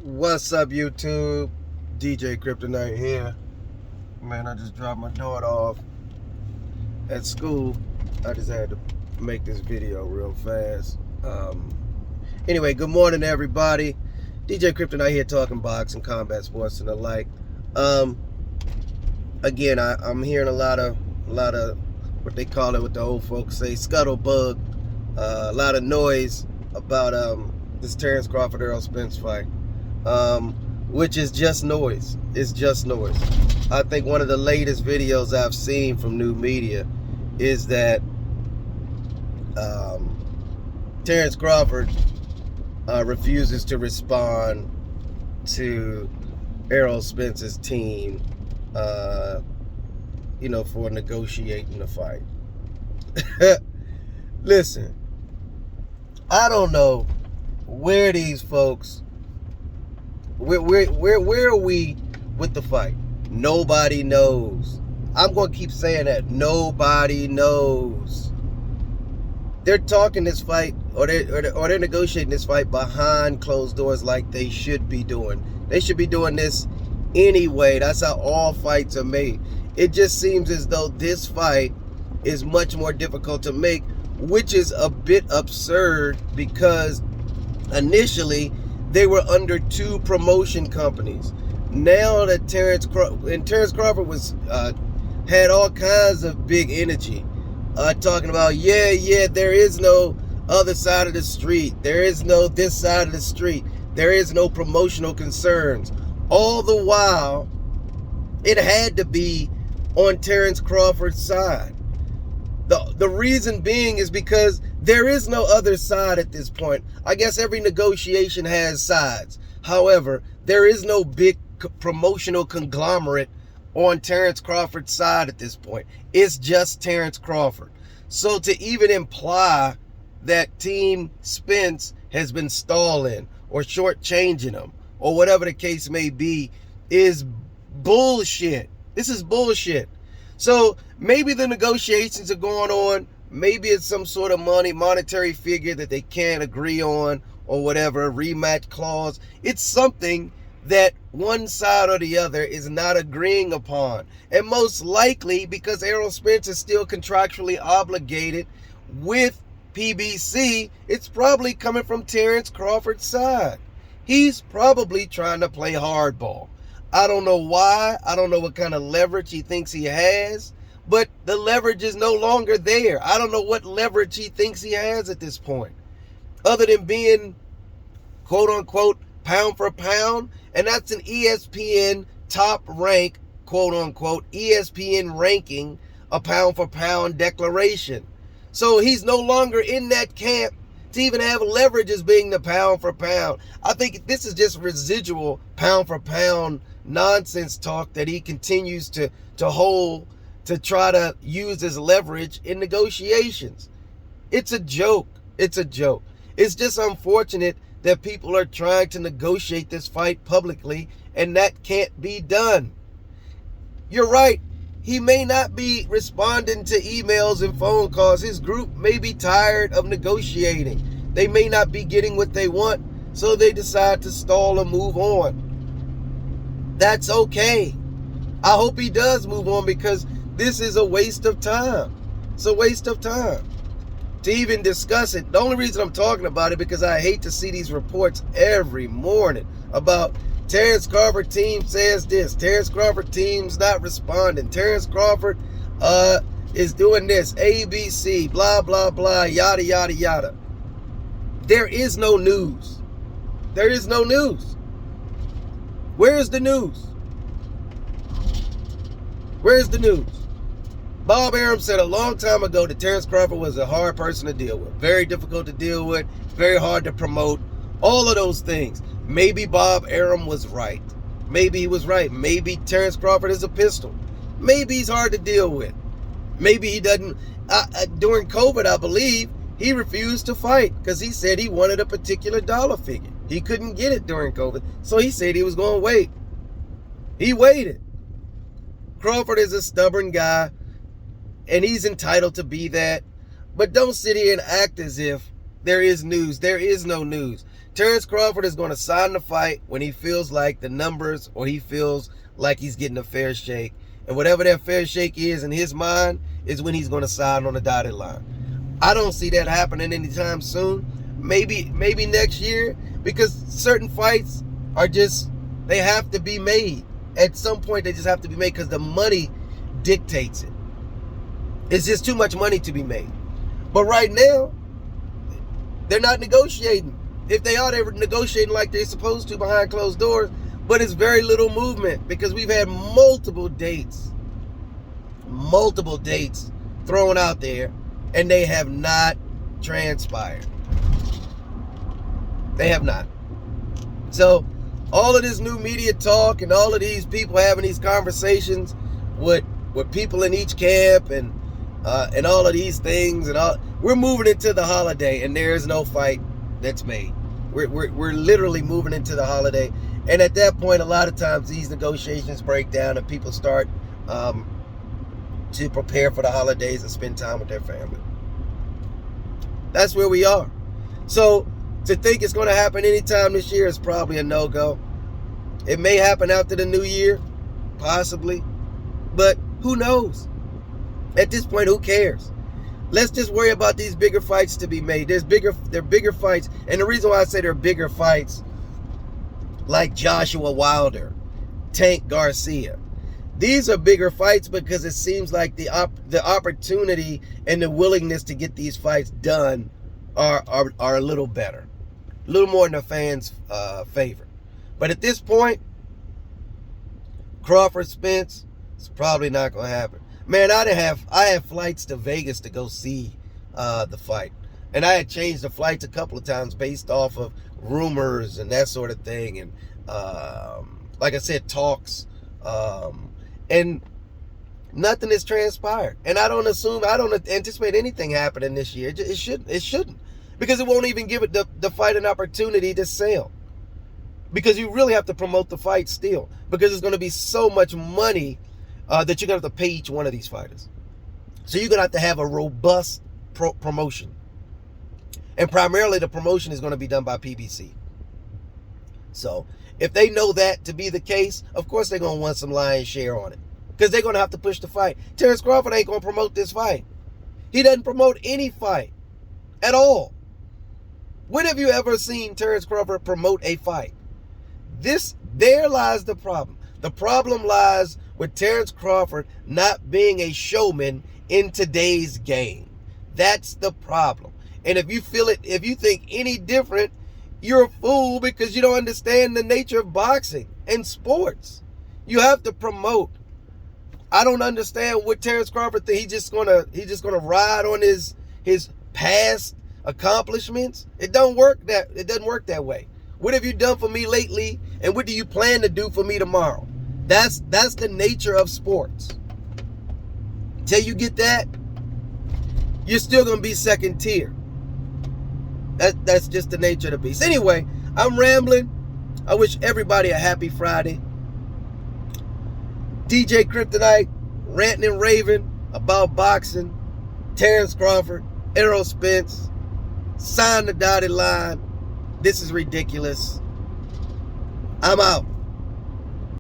What's up, YouTube? DJ Kryptonite here. Man, I just dropped my daughter off at school. I just had to make this video real fast. Anyway, good morning, everybody. DJ Kryptonite here talking boxing, combat sports, and the like. Again, I'm hearing a lot of what they call it, what the old folks say, scuttlebug. A lot of noise about this Terrence Crawford Errol Spence fight. Which is just noise. It's just noise. I think one of the latest videos I've seen from new media is that Terrence Crawford refuses to respond to Errol Spence's team, for negotiating the fight. Listen, I don't know where these folks. Where are we with the fight? Nobody knows. I'm going to keep saying that. Nobody knows. They're talking this fight, or they're negotiating this fight behind closed doors like they should be doing. They should be doing this anyway. That's how all fights are made. It just seems as though this fight is much more difficult to make, which is a bit absurd because initially they were under two promotion companies. Now that Terrence Crawford was had all kinds of big energy, talking about there is no other side of the street, there is no this side of the street, there is no promotional concerns. All the while, it had to be on Terrence Crawford's side. The reason being is because there is no other side at this point. I guess every negotiation has sides. However, there is no big promotional conglomerate on Terrence Crawford's side at this point. It's just Terrence Crawford. So to even imply that Team Spence has been stalling or shortchanging them or whatever the case may be is bullshit. This is bullshit. So maybe the negotiations are going on. Maybe it's some sort of monetary figure that they can't agree on or whatever, a rematch clause. It's something that one side or the other is not agreeing upon. And most likely, because Errol Spence is still contractually obligated with PBC, it's probably coming from Terrence Crawford's side. He's probably trying to play hardball. I don't know why. I don't know what kind of leverage he thinks he has, but the leverage is no longer there. I don't know what leverage he thinks he has at this point, other than being, quote unquote, pound for pound. And that's an ESPN top rank, quote unquote, ESPN ranking, a pound for pound declaration. So he's no longer in that camp to even have leverage as being the pound for pound. I think this is just residual pound for pound nonsense talk that he continues to hold to try to use as leverage in negotiations. It's a joke. It's a joke. It's just unfortunate that people are trying to negotiate this fight publicly, and that can't be done. You're right. He may not be responding to emails and phone calls. His group may be tired of negotiating. They may not be getting what they want, so they decide to stall and move on. That's okay. I hope he does move on, because this is a waste of time. It's a waste of time to even discuss it. The only reason I'm talking about it because I hate to see these reports every morning about Terrence Crawford team says this, Terrence Crawford team's not responding, Terrence Crawford is doing this, ABC, blah, blah, blah, yada, yada, yada. There is no news. There is no news. Where is the news? Where is the news? Bob Arum said a long time ago that Terrence Crawford was a hard person to deal with. Very difficult to deal with, very hard to promote, all of those things. Maybe Bob Arum was right. Maybe he was right. Maybe Terrence Crawford is a pistol. Maybe he's hard to deal with. Maybe he doesn't. During COVID, I believe, he refused to fight because he said he wanted a particular dollar figure. He couldn't get it during COVID, so he said he was going to wait. He waited. Crawford is a stubborn guy, and he's entitled to be that. But don't sit here and act as if there is news. There is no news. Terrence Crawford is going to sign the fight when he feels like the numbers, or he feels like he's getting a fair shake. And whatever that fair shake is in his mind is when he's going to sign on the dotted line. I don't see that happening anytime soon. Maybe next year, because certain fights are just, they have to be made. At some point, they just have to be made because the money dictates it. It's just too much money to be made. But right now, they're not negotiating. If they are, they're negotiating like they're supposed to behind closed doors, but it's very little movement because we've had multiple dates thrown out there, and they have not transpired. They have not. So all of this new media talk and all of these people having these conversations with people in each camp and all of these things and all, we're moving into the holiday and there is no fight that's made. We're literally moving into the holiday, and at that point, a lot of times these negotiations break down and people start to prepare for the holidays and spend time with their family. That's where we are. So to think it's going to happen anytime this year is probably a no-go. It may happen after the new year, possibly, but who knows? At this point, who cares? Let's just worry about these bigger fights to be made. They're bigger fights, and the reason why I say they're bigger fights, like Joshua Wilder, Tank Garcia, these are bigger fights because it seems like the opportunity and the willingness to get these fights done are a little better, a little more in the fans' favor. But at this point, Crawford Spence, it's probably not going to happen. Man, I had flights to Vegas to go see the fight. And I had changed the flights a couple of times based off of rumors and that sort of thing. And like I said, talks. And nothing has transpired. And I don't anticipate anything happening this year. It shouldn't. Because it won't even give it the fight an opportunity to sell. Because you really have to promote the fight still. Because there's going to be so much money that you're going to have to pay each one of these fighters. So you're going to have a robust promotion. And primarily the promotion is going to be done by PBC. So if they know that to be the case, of course they're going to want some lion's share on it. Because they're going to have to push the fight. Terrence Crawford ain't going to promote this fight. He doesn't promote any fight at all. When have you ever seen Terrence Crawford promote a fight? There lies the problem. The problem lies with Terrence Crawford not being a showman in today's game. That's the problem. And if you think any different, you're a fool because you don't understand the nature of boxing and sports. You have to promote. I don't understand what Terrence Crawford thinks. He's just gonna ride on his past accomplishments. It doesn't work that way. What have you done for me lately, and what do you plan to do for me tomorrow? That's the nature of sports. Till you get that, you're still gonna be second tier. That's just the nature of the beast. Anyway, I'm rambling. I wish everybody a happy Friday. DJ Kryptonite ranting and raving about boxing. Terrence Crawford, Errol Spence, sign the dotted line. This is ridiculous. I'm out.